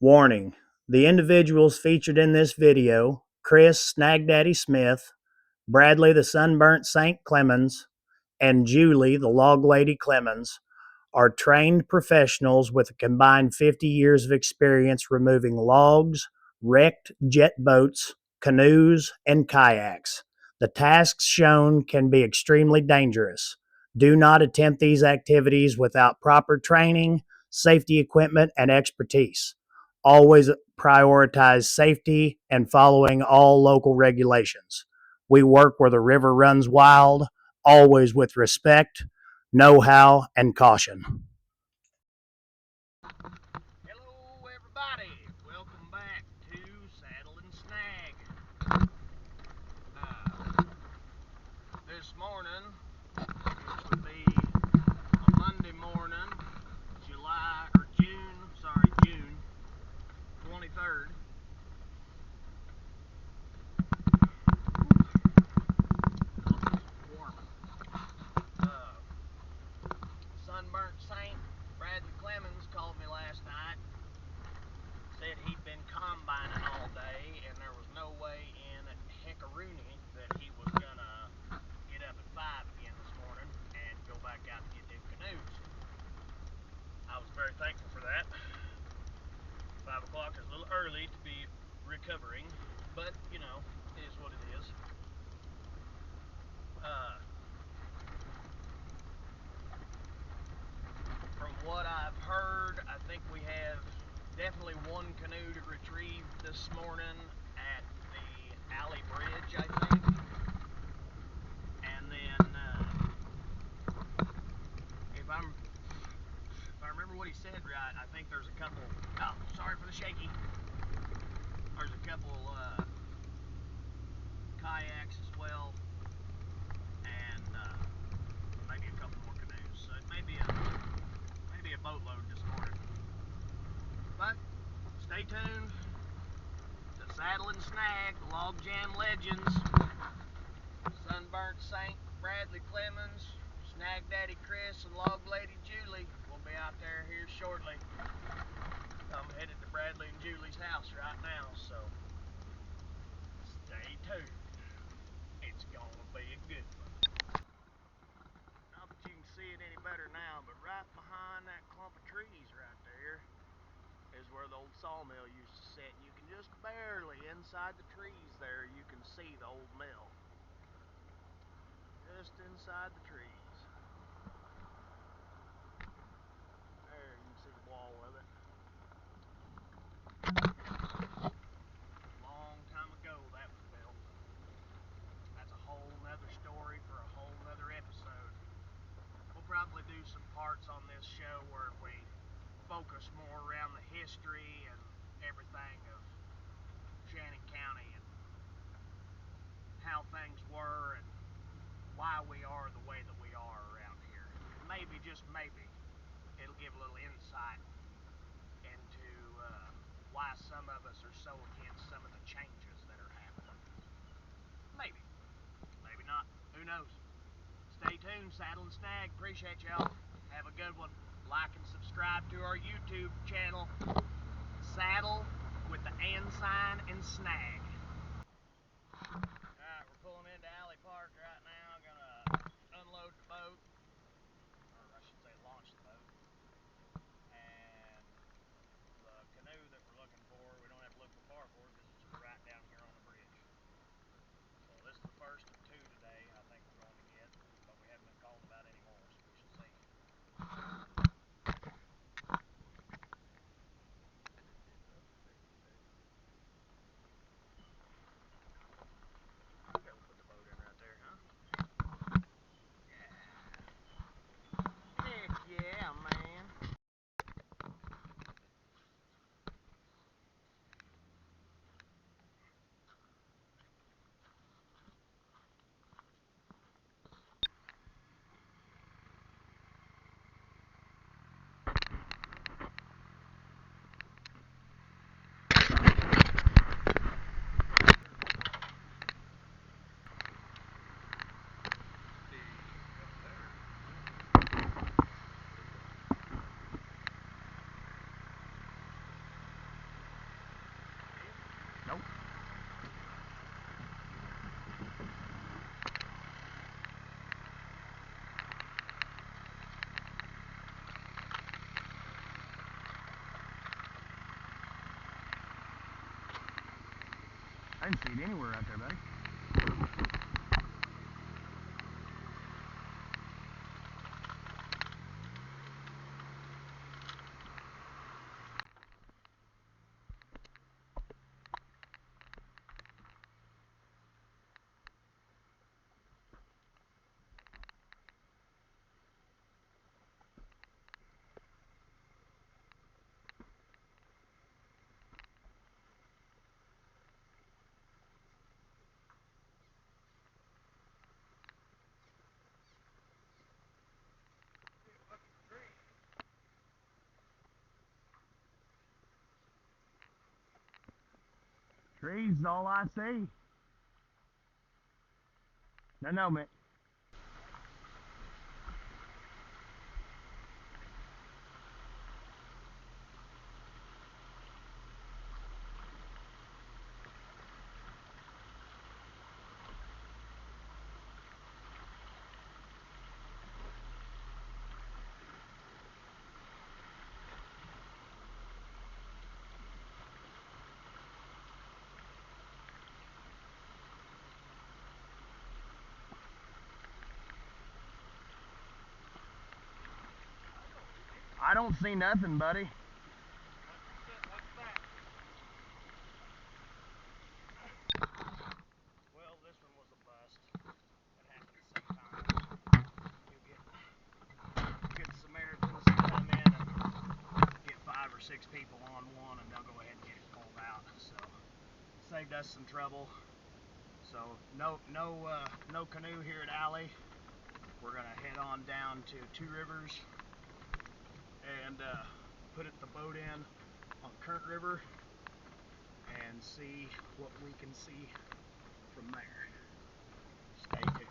Warning: the individuals featured in this video, Chris Snag Daddy Smith, Bradley the Sunburnt Saint Clemens, and Julie the Log Lady Clemens, are trained professionals with a combined 50 years of experience removing logs, wrecked jet boats, canoes, and kayaks. The tasks shown can be extremely dangerous. Do not attempt these activities without proper training, safety equipment, and expertise. Always prioritize safety and following all local regulations. We work where the river runs wild, always with respect, know-how, and caution. Hello everybody, welcome back to Saddle and Snag. This morning, which would be a Monday morning, June 23rd. Warming. Sunburnt Saint Bradley Clemens called me last night. Said he'd been combining all day and there was no way in heckaroony that he was gonna get up at 5 again this morning and go back out to get them canoes. I was very thankful for that. 5 o'clock is a little early to be recovering, but you know, it is what it is. From what I've heard, I think we have definitely one canoe to retrieve this morning at the Alley Bridge, I think. And then, if I remember what he said right, I think there's a couple. Oh, sorry for the shaky. There's a couple kayaks as well, and maybe a couple more canoes. So it may be a boatload this morning. But stay tuned to Saddle and Snag, the Log Jam Legends. Sunburnt Saint Bradley Clemens, Snag Daddy Chris, and Log Lady Julie will be out there here shortly. I'm headed to Bradley and Julie's house right now, so stay tuned. It's gonna be a good one. Not that you can see it any better now, but right behind that clump of trees right there is where the old sawmill used to sit. You can just barely, inside the trees there, you can see the old mill. Just inside the trees. There, you can see the wall of it. Long time ago that was built. That's a whole nother story for a whole nother episode. We'll probably do some parts on this show where we focus more around the history and everything of Shannon County and how things were and why we are the way that we are around here. Maybe, just maybe, it'll give a little insight into why some of us are so against some of the changes that are happening. Maybe. Maybe not. Who knows? Stay tuned, Saddle and Snag. Appreciate y'all. Have a good one. Like and subscribe to our YouTube channel. Saddle with the and sign and Snag. Alright, we're pulling into Alley Park right now. Gonna unload the boat. Or I should say launch the boat. And the canoe that we're looking for, we don't have to look far for it because it's right down here on the bridge. So this is the first of two today I think we're going to get, but we haven't been called about any more, so we shall see. I didn't see it anywhere out there, buddy. Trees is all I see. No, man. I don't see nothing, buddy. Well, this one was a bust. That happens sometimes. You get Samaritans to come in and get 5 or 6 people on one, and they'll go ahead and get it pulled out. So saved us some trouble. So no canoe here at Alley. We're gonna head on down to Two Rivers and put the boat in on Current River and see what we can see from there. Stay tuned.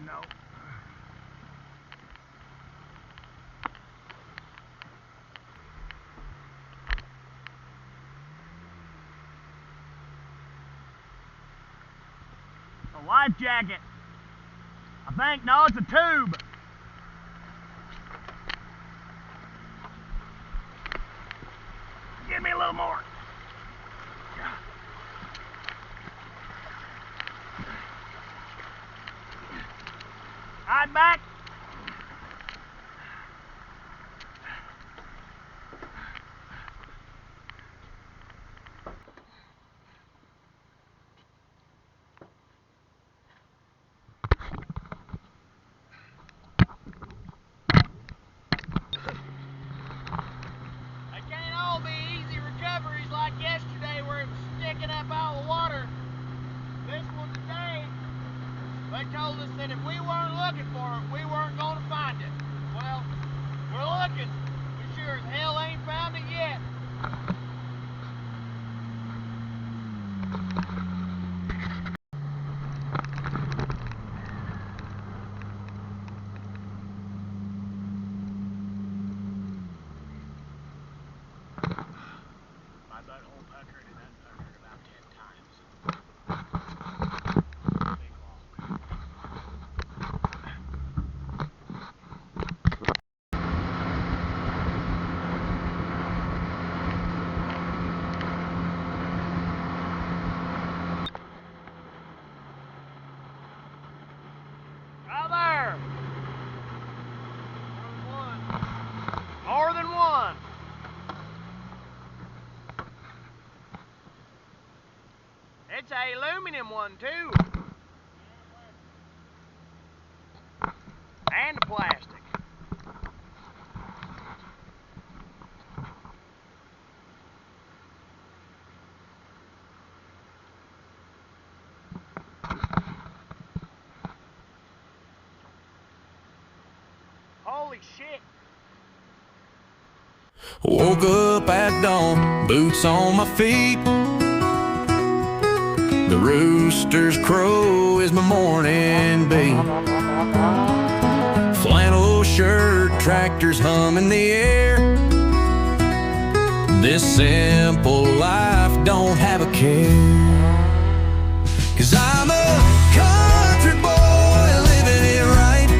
No. A life jacket. I think, no, it's a tube. Give me a little more. All right, back. aluminum one too. And the plastic. Holy shit. Woke up at dawn, boots on my feet. The rooster's crow is my morning beat. Flannel shirt, tractors hum in the air. This simple life don't have a care. 'Cause I'm a country boy living it right,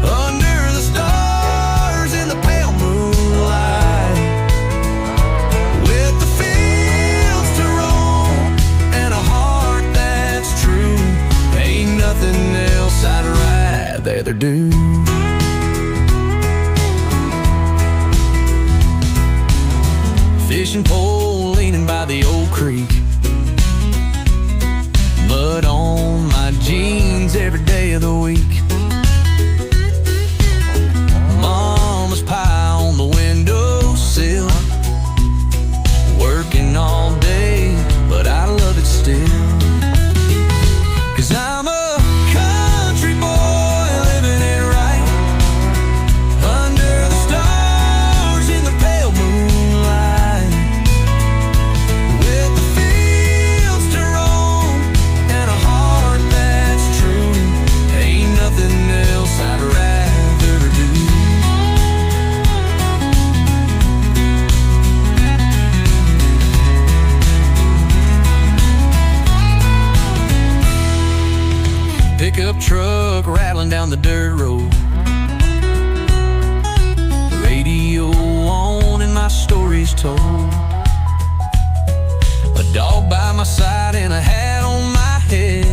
under the stars in the pale moonlight, with the fields to roam and a heart that's true. Ain't nothing else I'd rather do. Fishing pole leaning by the old creek, mud on my jeans every day of the week. Mama's pie on the windowsill, working all day, but I love it still. 'Cause I'm a country boy living it right, under the stars in the pale moonlight, with the fields to roam and a heart that's true. Ain't nothing else I'd rather do. Pickup truck rattling down the dirt road, radio on and my story's told. A dog by my side and a hat on my head.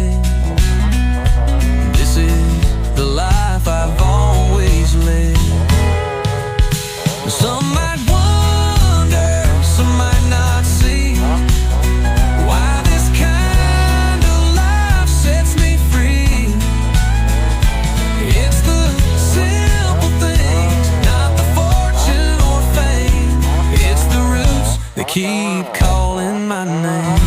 This is the life I've always led. Some might wonder, some might not see, why this kind of life sets me free. It's the simple things, not the fortune or fame. It's the roots that keep calling my name.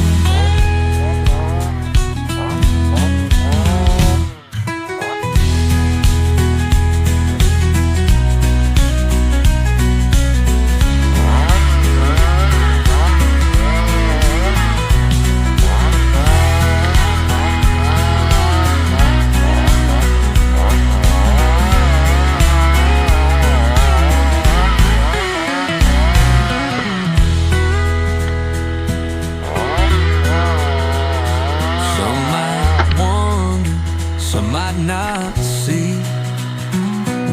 Some might wonder, some might not see,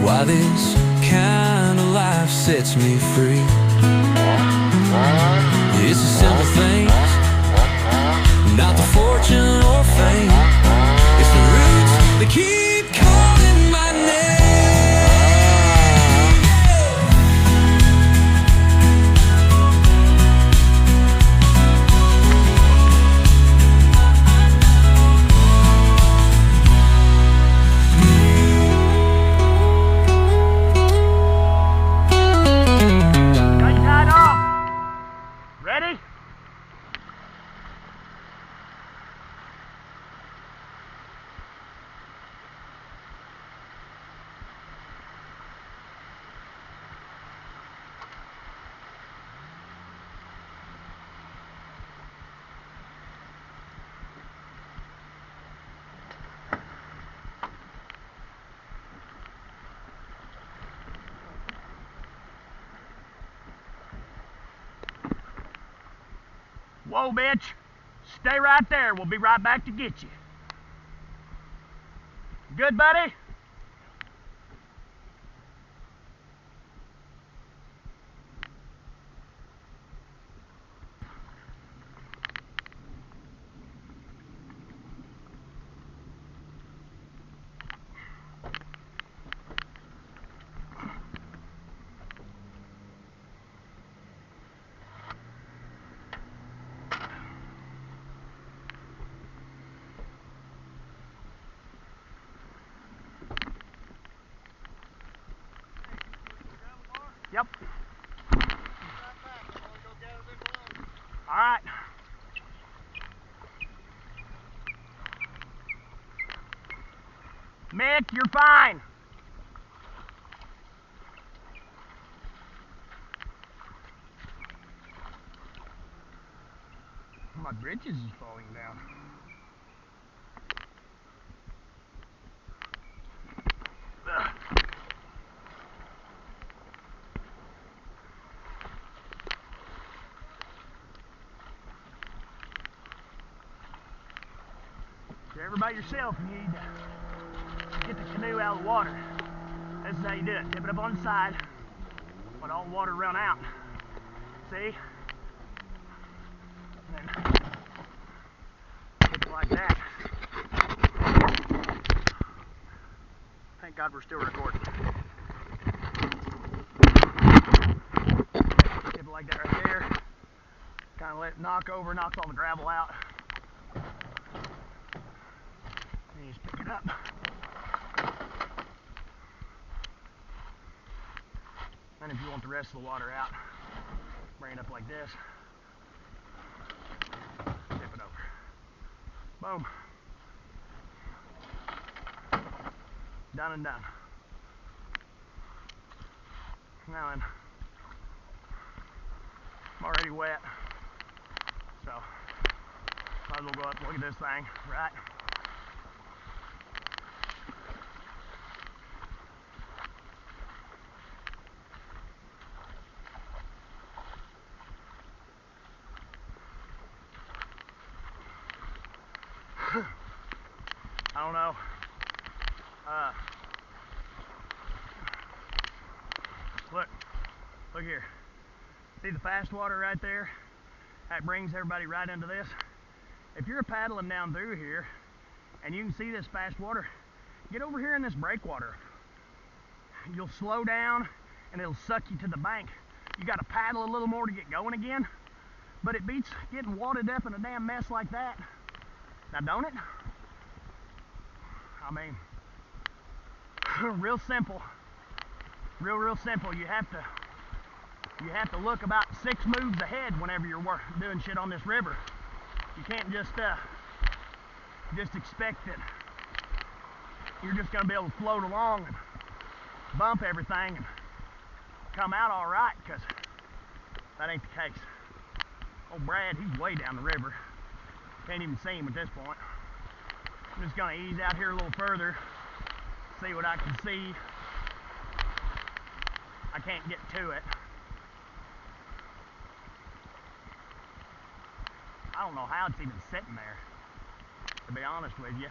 why this kind of life sets me free. It's the simple things, not the fortune or fame. It's the roots that keep calling my name. Got tied off. Ready? Whoa, bitch. Stay right there. We'll be right back to get you. Good, buddy? Yep. All right. Mick, you're fine. My britches is falling down. If you're ever by yourself and you need to get the canoe out of the water, this is how you do it. Tip it up on the side, let all the water run out. See? And then tip it like that. Thank God we're still recording. Tip it like that right there. Kind of let it knocks all the gravel out. And you just pick it up. And if you want the rest of the water out, bring it up like this. Tip it over. Boom. Done and done. Now then, I'm already wet, so might as well go up and look at this thing, right? I don't know. Look here. See the fast water right there? That brings everybody right into this. If you're paddling down through here and you can see this fast water, get over here in this breakwater. You'll slow down and it'll suck you to the bank. You got to paddle a little more to get going again, but it beats getting wadded up in a damn mess like that. Now don't it? I mean, real simple. Real simple. You have to look about 6 moves ahead whenever you're doing shit on this river. You can't just expect that you're just gonna be able to float along and bump everything and come out all right, because that ain't the case. Old Brad, he's way down the river. Can't even see him at this point. I'm just gonna ease out here a little further, see what I can see. I can't get to it. I don't know how it's even sitting there, to be honest with you.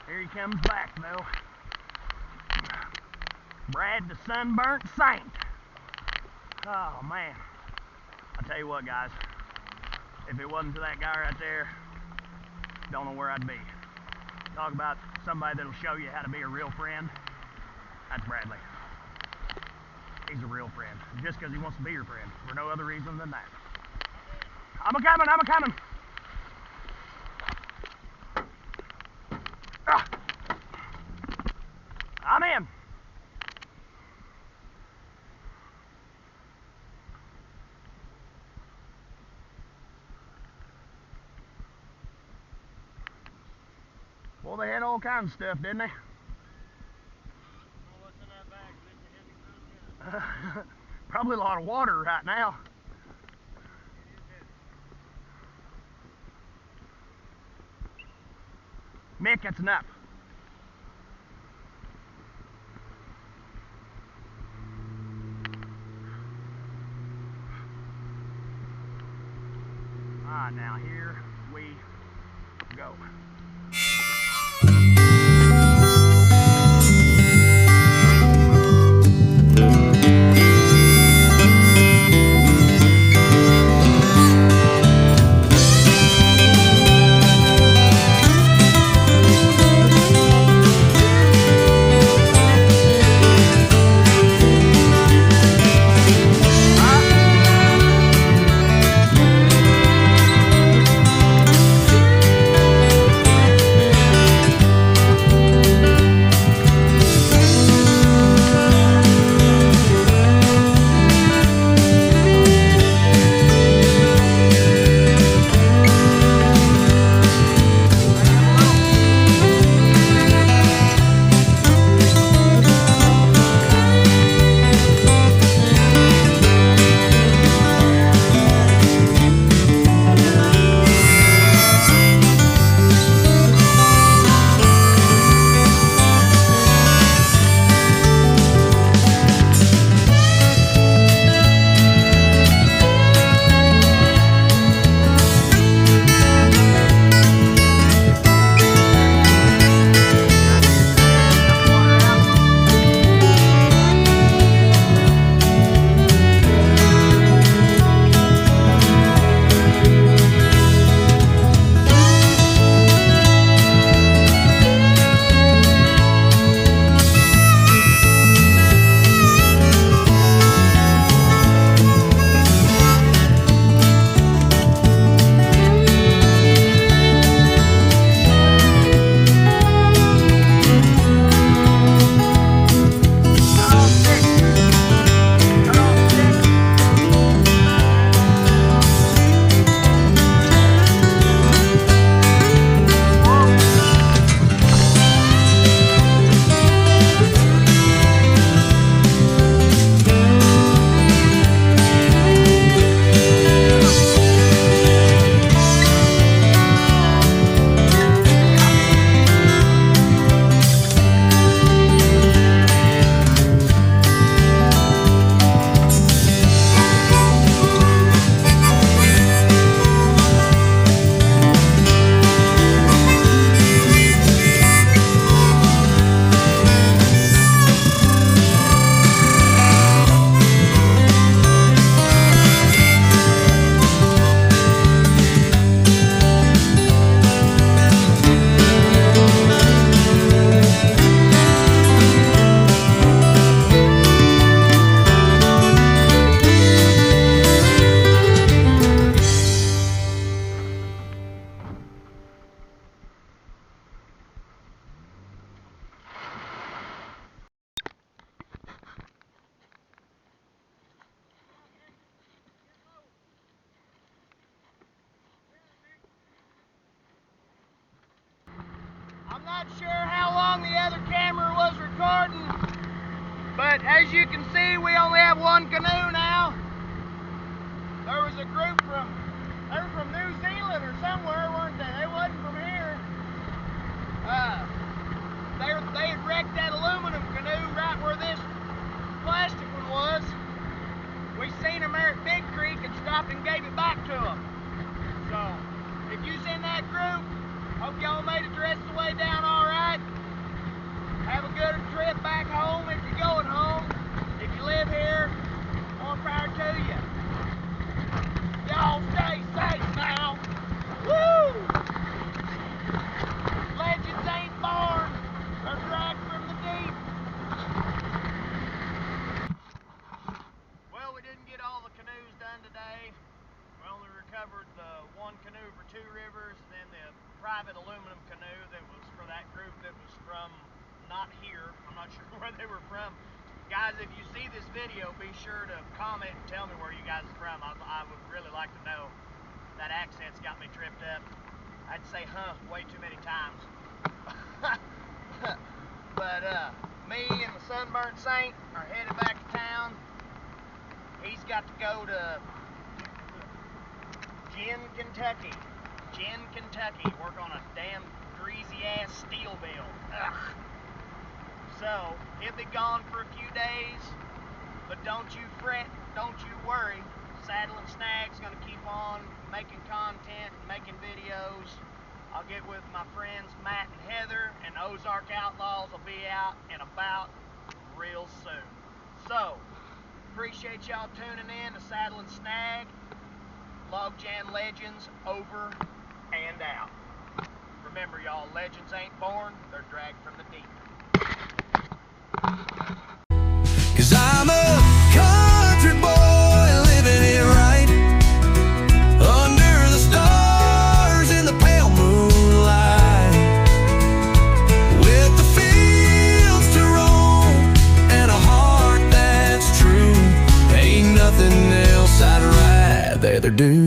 Here he comes back though. Brad the Sunburnt Saint. Oh man. I tell you what guys, if it wasn't for that guy right there, don't know where I'd be. Talk about somebody that'll show you how to be a real friend. That's Bradley. He's a real friend, just because he wants to be your friend, for no other reason than that. I'm a-coming. Ah. I'm in. Well, they had all kinds of stuff, didn't they? What's in that bag? Is it a heavy cruise? Probably a lot of water right now. It is heavy. Mick, that's enough. Alright, now here we go. not sure how long the other camera was recording, but as you can see, we only have one canoe now. There was a group they were from New Zealand or somewhere, weren't they? They wasn't from here. They had wrecked that aluminum canoe right where this plastic one was. We seen them there at Big Creek and stopped and gave it back to them. So, if you's in that group, hope y'all made it the rest of the way down all right. Have a good trip back home if you're going home. If you live here, more power to you. Y'all stay safe now. Woo! Legends ain't born. They're dragged from the deep. Well, we didn't get all the canoes done today. We only recovered the one canoe for Two Rivers, and then the private aluminum canoe that was for that group that was from not here. I'm not sure where they were from. Guys, if you see this video, be sure to comment and tell me where you guys are from. I would really like to know. That accent's got me tripped up. I'd say huh way too many times. But me and the Sunburnt Saint are headed back to town. He's got to go to Kentucky, work on a damn greasy ass steel mill. Ugh. So he'll be gone for a few days, but don't you fret, don't you worry. Saddle and Snag's gonna keep on making content and making videos. I'll get with my friends Matt and Heather, and Ozark Outlaws will be out and about real soon. So, appreciate y'all tuning in to Saddle and Snag. Log Jam Legends over and out. Remember y'all, legends ain't born, they're dragged from the deep. 'Cause I'm a country boy living it right under the stars in the pale moonlight, with the fields to roam and a heart that's true. Ain't nothing else I'd rather do.